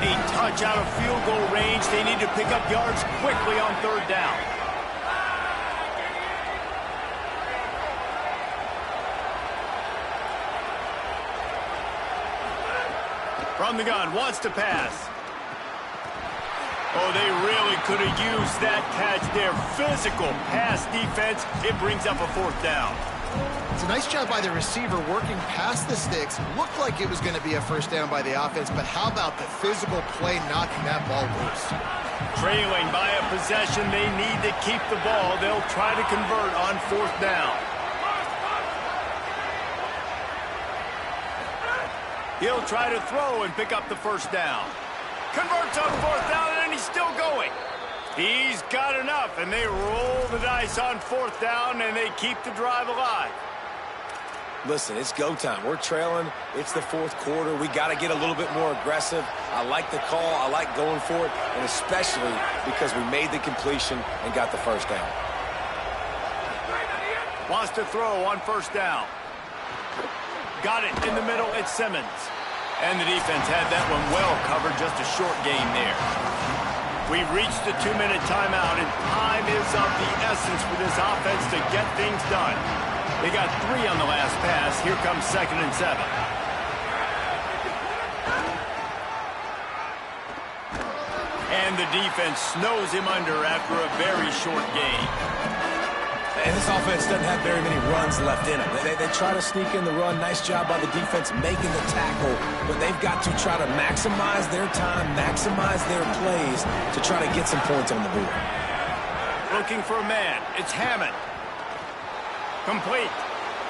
A touch out of field goal range. They need to pick up yards quickly on 3rd down. From the gun, wants to pass. Oh, they really could have used that catch there. Physical pass defense. It brings up a 4th down. It's a nice job by the receiver working past the sticks. Looked like it was going to be a first down by the offense, but how about the physical play knocking that ball loose? Trailing by a possession, they need to keep the ball. They'll try to convert on 4th down. He'll try to throw and pick up the first down. Converts on 4th down, and he's still going. He's got enough, and they roll the dice on 4th down, and they keep the drive alive. Listen, it's go time. We're trailing. It's the 4th quarter. We got to get a little bit more aggressive. I like the call. I like going for it, and especially because we made the completion and got the first down. Wants to throw on 1st down. Got it in the middle, it's Simmons. And the defense had that one well covered, just a short game there. We've reached the 2-minute timeout, and time is of the essence for this offense to get things done. They got 3 on the last pass. Here comes 2nd and 7. And the defense snows him under after a very short game. And this offense doesn't have very many runs left in them. They try to sneak in the run. Nice job by the defense making the tackle. But they've got to try to maximize their time, maximize their plays to try to get some points on the board. Looking for a man. It's Hammond. Complete.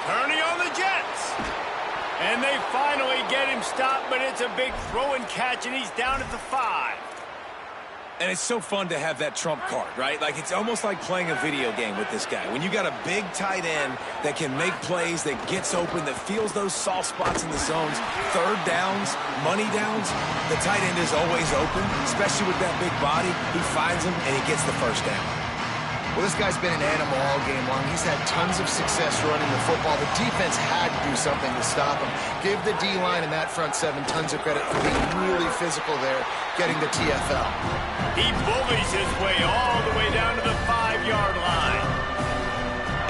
Turning on the Jets. And they finally get him stopped, but it's a big throw and catch, and he's down at the 5. And it's so fun to have that trump card, right? Like, it's almost like playing a video game with this guy. When you got a big tight end that can make plays, that gets open, that feels those soft spots in the zones, 3rd downs, money downs, the tight end is always open, especially with that big body. He finds him, and he gets the first down. Well, this guy's been an animal all game long. He's had tons of success running the football. The defense had to do something to stop him. Give the D-line and that front 7 tons of credit for being really physical there, getting the TFL. He bullies his way all the way down to the 5-yard line.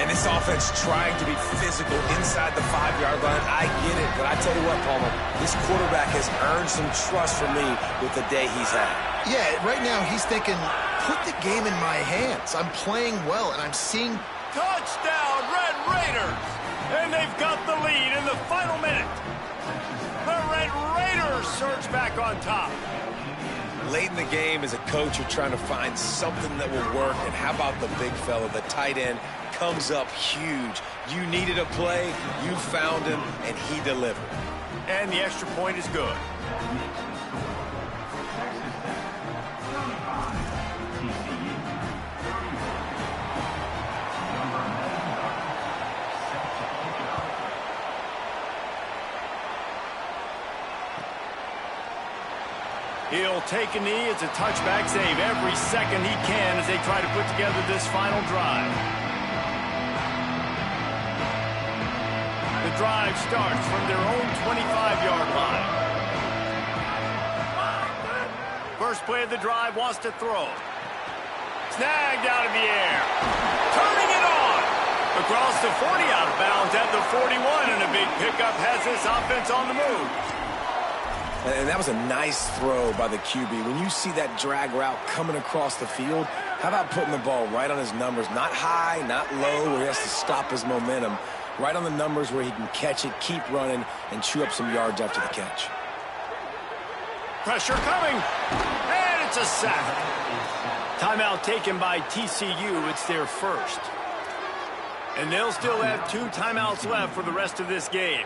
And this offense trying to be physical inside the 5-yard line. I get it, but I tell you what, Palmer, this quarterback has earned some trust from me with the day he's had. Yeah, right now he's thinking, put the game in my hands. I'm playing well, and I'm seeing... Touchdown, Red Raiders! And they've got the lead in the final minute. The Red Raiders surge back on top. Late in the game, as a coach, you're trying to find something that will work. And how about the big fella, the tight end, comes up huge. You needed a play, you found him, and he delivered. And the extra point is good. He'll take a knee. It's a touchback save every second he can as they try to put together this final drive. The drive starts from their own 25-yard line. First play of the drive, wants to throw. Snagged out of the air. Turning it on. Across the 40, out of bounds at the 41, and a big pickup has this offense on the move. And that was a nice throw by the QB. When you see that drag route coming across the field, how about putting the ball right on his numbers? Not high, not low, where he has to stop his momentum. Right on the numbers where he can catch it, keep running, and chew up some yards after the catch. Pressure coming, and it's a sack. Timeout taken by TCU. It's their first. And they'll still have 2 timeouts left for the rest of this game.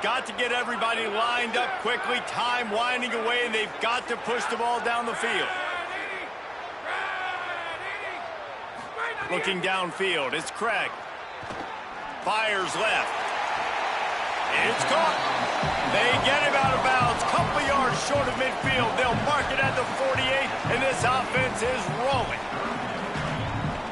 Got to get everybody lined up quickly. Time winding away, and they've got to push the ball down the field. Looking downfield, it's Craig. Fires left. It's caught. They get him out of bounds. Couple yards short of midfield. They'll mark it at the 48, and this offense is rolling.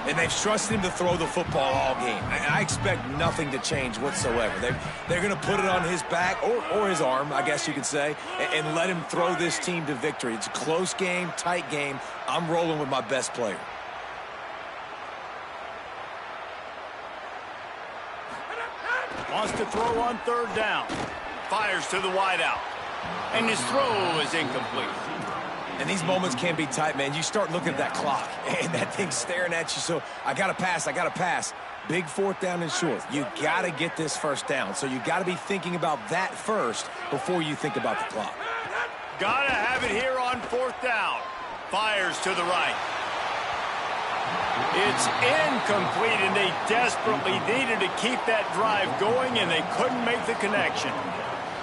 And they've trusted him to throw the football all game. I expect nothing to change whatsoever. They're going to put it on his back, or his arm, I guess you could say, and let him throw this team to victory. It's a close game, tight game. I'm rolling with my best player. Wants to throw on 3rd down. Fires to the wideout. And his throw is incomplete. And these moments can be tight, man. You start looking at that clock, and that thing's staring at you. So I got to pass. Big 4th down and short. You got to get this first down. So you got to be thinking about that first before you think about the clock. Got to have it here on 4th down. Fires to the right. It's incomplete, and they desperately needed to keep that drive going, and they couldn't make the connection.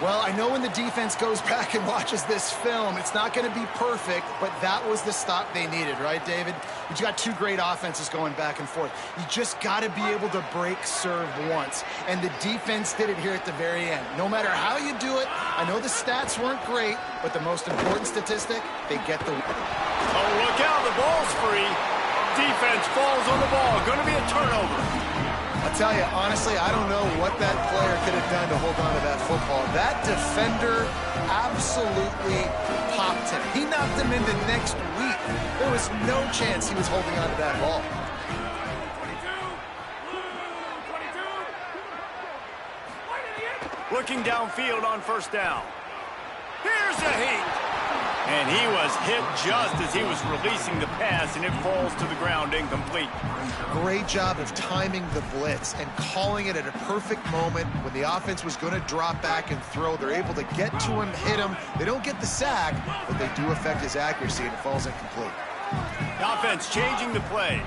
Well, I know when the defense goes back and watches this film, it's not going to be perfect, but that was the stop they needed, right, David? You got 2 great offenses going back and forth. You just got to be able to break serve once, and the defense did it here at the very end. No matter how you do it, I know the stats weren't great, but the most important statistic, they get the win. Oh, look out, the ball's free. Defense falls on the ball. Going to be a turnover. I'll tell you, honestly, I don't know what that player could have done to hold on to that football. That defender absolutely popped him. He knocked him into next week. There was no chance he was holding on to that ball. Looking downfield on 1st down. Here's a heat. And he was hit just as he was releasing the pass, and it falls to the ground incomplete. Great job of timing the blitz and calling it at a perfect moment when the offense was going to drop back and throw. They're able to get to him, hit him. They don't get the sack, but they do affect his accuracy, and it falls incomplete. The offense changing the play.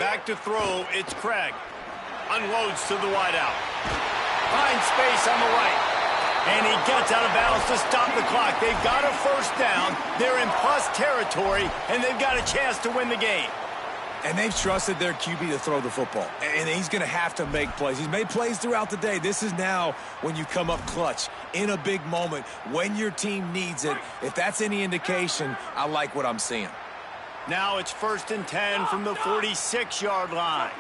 Back to throw, it's Craig. Unloads to the wideout. Finds space on the right. And he gets out of bounds to stop the clock. They've got a 1st down. They're in plus territory, and they've got a chance to win the game. And they've trusted their QB to throw the football. And he's going to have to make plays. He's made plays throughout the day. This is now when you come up clutch in a big moment when your team needs it. If that's any indication, I like what I'm seeing. Now it's 1st and 10 from the 46-yard line.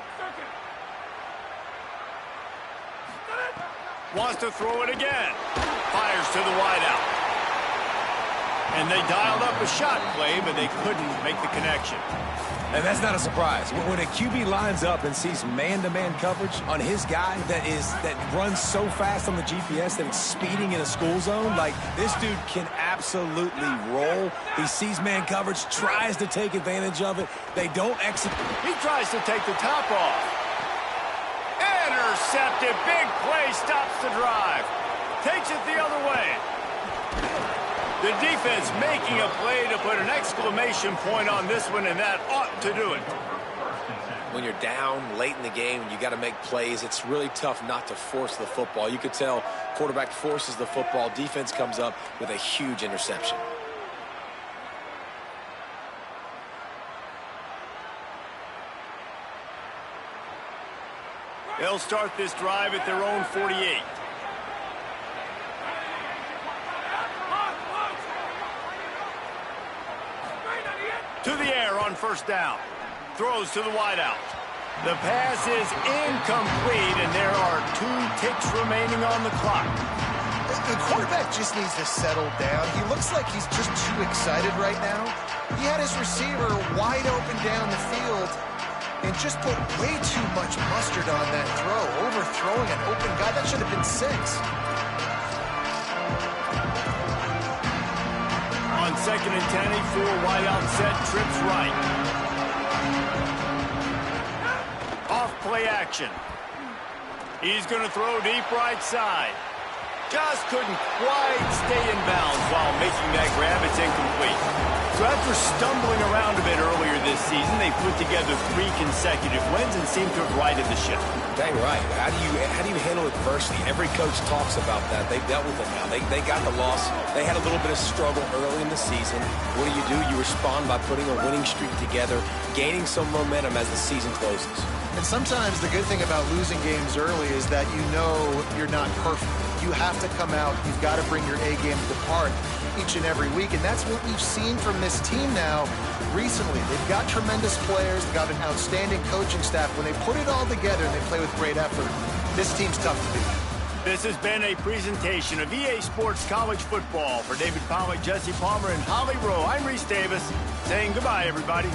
Wants to throw it again. Fires to the wideout. And they dialed up a shot play, but they couldn't make the connection. And that's not a surprise. When a QB lines up and sees man-to-man coverage on his guy that runs so fast on the GPS that it's speeding in a school zone, like this dude can absolutely roll. He sees man coverage, tries to take advantage of it. They don't execute. He tries to take the top off. Intercepted. Big play stops the drive. Takes it the other way. The defense making a play to put an exclamation point on this one, and that ought to do it. When you're down late in the game and you got to make plays, it's really tough not to force the football. You could tell quarterback forces the football. Defense comes up with a huge interception. They'll start this drive at their own 48. To the air on first down. Throws to the wideout. The pass is incomplete, and there are 2 ticks remaining on the clock. The quarterback just needs to settle down. He looks like he's just too excited right now. He had his receiver wide open down the field and just put way too much mustard on that throw, overthrowing an open guy. That should have been 6. On 2nd and 10, a 4 wideout set, trips right. Off play action. He's going to throw deep right side. Just couldn't quite stay in bounds while making that grab. It's incomplete. So after stumbling around a bit earlier this season, they put together 3 consecutive wins and seem to have righted the ship. Dang right. How do you handle adversity? Every coach talks about that. They've dealt with it now. They got the loss. They had a little bit of struggle early in the season. What do? You respond by putting a winning streak together, gaining some momentum as the season closes. And sometimes the good thing about losing games early is that you know you're not perfect. You have to come out. You've got to bring your A game to depart each and every week. And that's what we've seen from this team now recently. They've got tremendous players. They've got an outstanding coaching staff. When they put it all together and they play with great effort, this team's tough to beat. This has been a presentation of EA Sports College Football. For David Pollack, Jesse Palmer, and Holly Rowe, I'm Reese Davis saying goodbye, everybody.